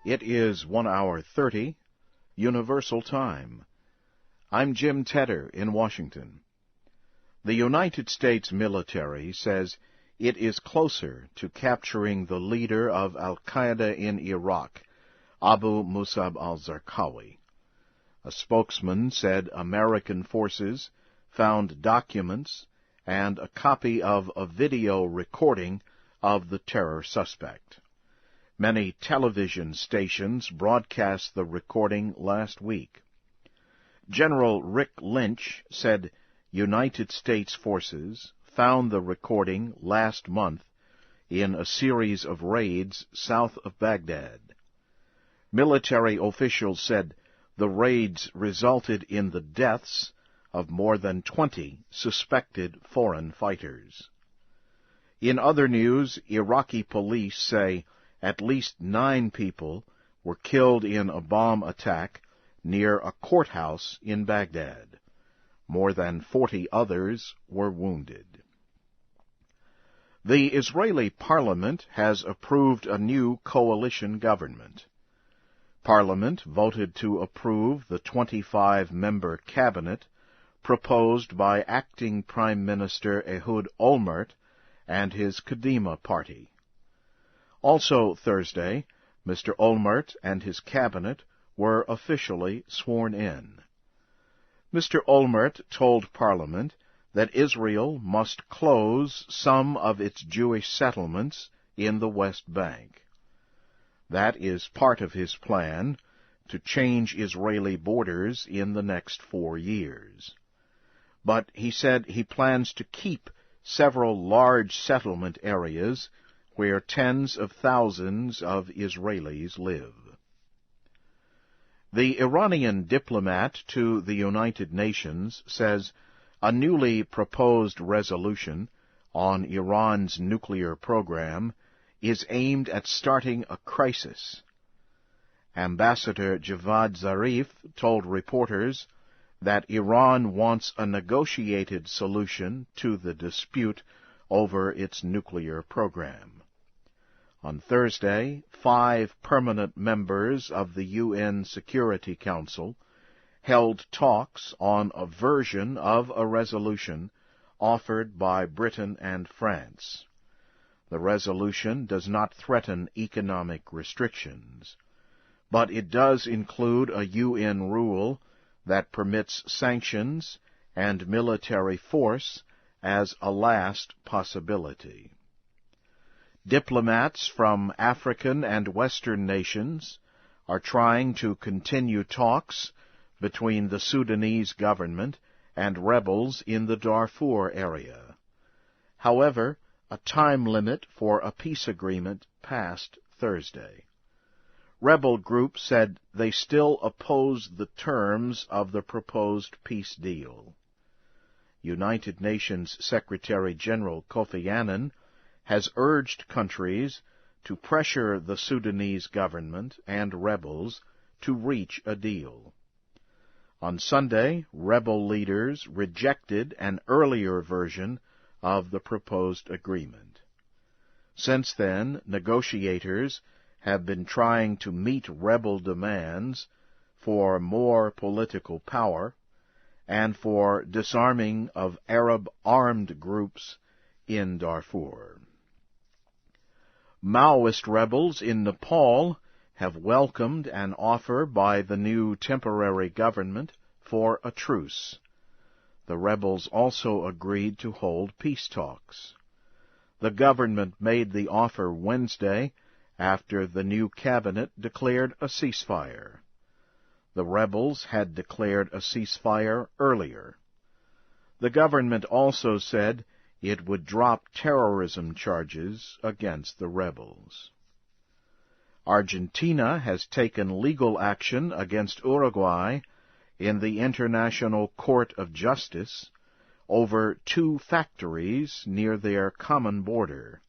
It is 1:30, Universal Time. I'm Jim Tedder in Washington. The United States military says it is closer to capturing the leader of al-Qaeda in Iraq, Abu Musab al-Zarqawi. A spokesman said American forces found documents and a copy of a video recording of the terror suspect. Many television stations broadcast the recording last week. General Rick Lynch said United States forces found the recording last month in a series of raids south of Baghdad. Military officials said the raids resulted in the deaths of more than 20 suspected foreign fighters. In other news, Iraqi police say at least 9 people were killed in a bomb attack near a courthouse in Baghdad. More than 40 others were wounded. The Israeli parliament has approved a new coalition government. Parliament voted to approve the 25-member cabinet proposed by acting Prime Minister Ehud Olmert and his Kadima party. Also Thursday, Mr. Olmert and his cabinet were officially sworn in. Mr. Olmert told Parliament that Israel must close some of its Jewish settlements in the West Bank. That is part of his plan to change Israeli borders in the next 4 years. But he said he plans to keep several large settlement areas where tens of thousands of Israelis live. The Iranian diplomat to the United Nations says a newly proposed resolution on Iran's nuclear program is aimed at starting a crisis. Ambassador Javad Zarif told reporters that Iran wants a negotiated solution to the dispute over its nuclear program. On Thursday, 5 permanent members of the UN Security Council held talks on a version of a resolution offered by Britain and France. The resolution does not threaten economic restrictions, but it does include a UN rule that permits sanctions and military force as a last possibility. Diplomats from African and Western nations are trying to continue talks between the Sudanese government and rebels in the Darfur area. However, a time limit for a peace agreement passed Thursday. Rebel groups said they still oppose the terms of the proposed peace deal. United Nations Secretary-General Kofi Annan has urged countries to pressure the Sudanese government and rebels to reach a deal. On Sunday, rebel leaders rejected an earlier version of the proposed agreement. Since then, negotiators have been trying to meet rebel demands for more political power and for disarming of Arab armed groups in Darfur. Maoist rebels in Nepal have welcomed an offer by the new temporary government for a truce. The rebels also agreed to hold peace talks. The government made the offer Wednesday after the new cabinet declared a ceasefire. The rebels had declared a ceasefire earlier. The government also said it would drop terrorism charges against the rebels. Argentina has taken legal action against Uruguay in the International Court of Justice over 2 factories near their common border.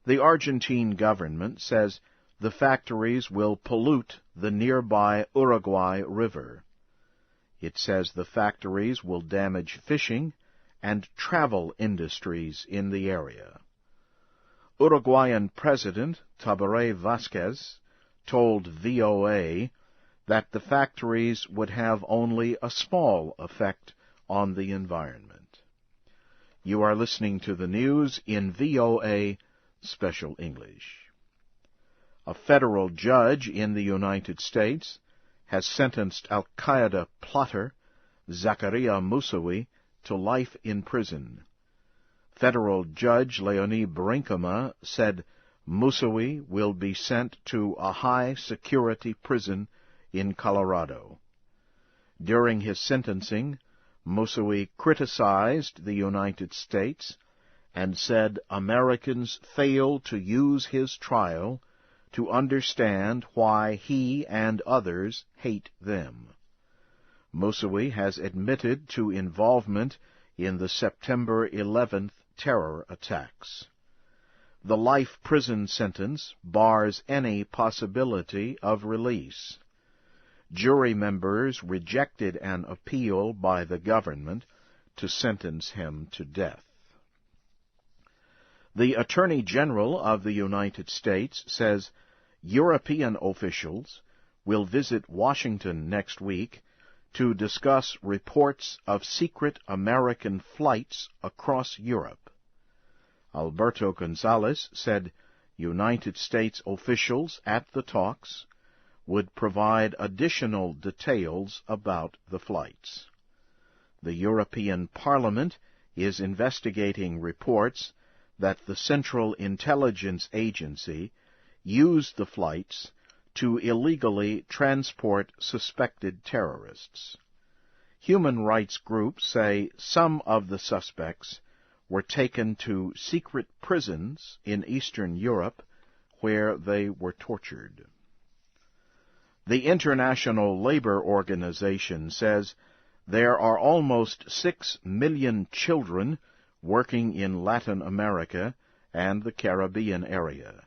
The Argentine government says the factories will pollute the nearby Uruguay River. It says the factories will damage fishing and travel industries in the area. Uruguayan President Tabaré Vázquez told VOA that the factories would have only a small effect on the environment. You are listening to the news in VOA Special English. A federal judge in the United States has sentenced al-Qaeda plotter Zakaria Moussaoui to life in prison. Federal Judge Leonie Brinkema said Moussaoui will be sent to a high-security prison in Colorado. During his sentencing, Moussaoui criticized the United States and said Americans failed to use his trial to understand why he and others hate them. Moussaoui has admitted to involvement in the September 11th terror attacks. The life prison sentence bars any possibility of release. Jury members rejected an appeal by the government to sentence him to death. The Attorney General of the United States says European officials will visit Washington next week to discuss reports of secret American flights across Europe. Alberto Gonzales said United States officials at the talks would provide additional details about the flights. The European Parliament is investigating reports that the Central Intelligence Agency used the flights to illegally transport suspected terrorists. Human rights groups say some of the suspects were taken to secret prisons in Eastern Europe where they were tortured. The International Labor Organization says there are almost 6 million children working in Latin America and the Caribbean area.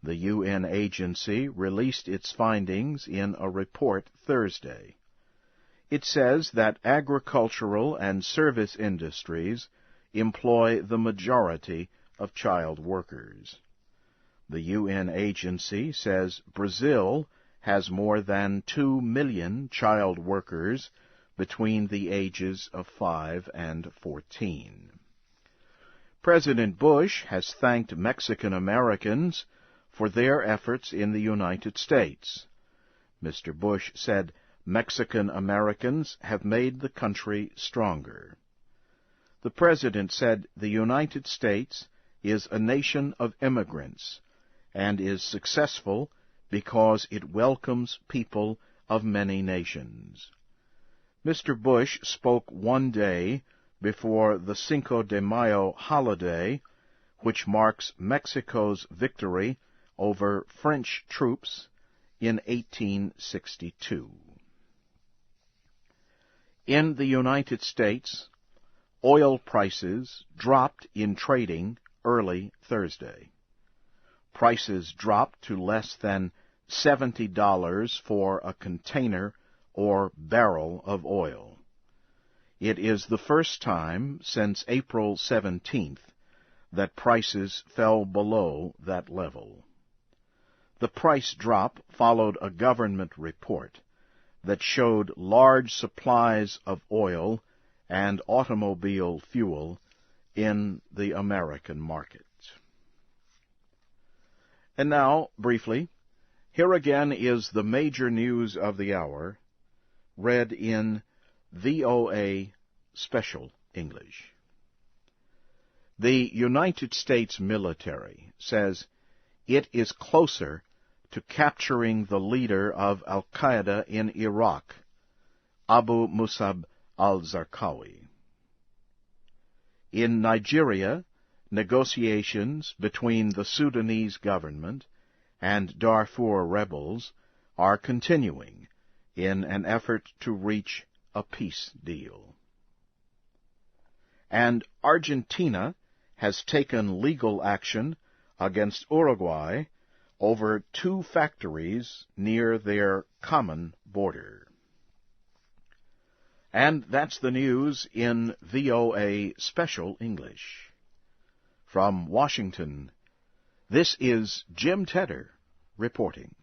The UN agency released its findings in a report Thursday. It says that agricultural and service industries employ the majority of child workers. The UN agency says Brazil has more than 2 million child workers between the ages of 5 and 14. President Bush has thanked Mexican Americans for their efforts in the United States. Mr. Bush said Mexican Americans have made the country stronger. The President said the United States is a nation of immigrants and is successful because it welcomes people of many nations. Mr. Bush spoke one day before the Cinco de Mayo holiday, which marks Mexico's victory over French troops in 1862. In the United States, oil prices dropped in trading early Thursday. Prices dropped to less than $70 for a container or barrel of oil. It is the first time since April 17th that prices fell below that level. The price drop followed a government report that showed large supplies of oil and automobile fuel in the American market. And now, briefly, here again is the major news of the hour, read in VOA Special English. The United States military says it is closer to capturing the leader of al-Qaeda in Iraq, Abu Musab al-Zarqawi. In Nigeria, negotiations between the Sudanese government and Darfur rebels are continuing in an effort to reach a peace deal. And Argentina has taken legal action against Uruguay over 2 factories near their common border. And that's the news in VOA Special English. From Washington, this is Jim Tedder reporting.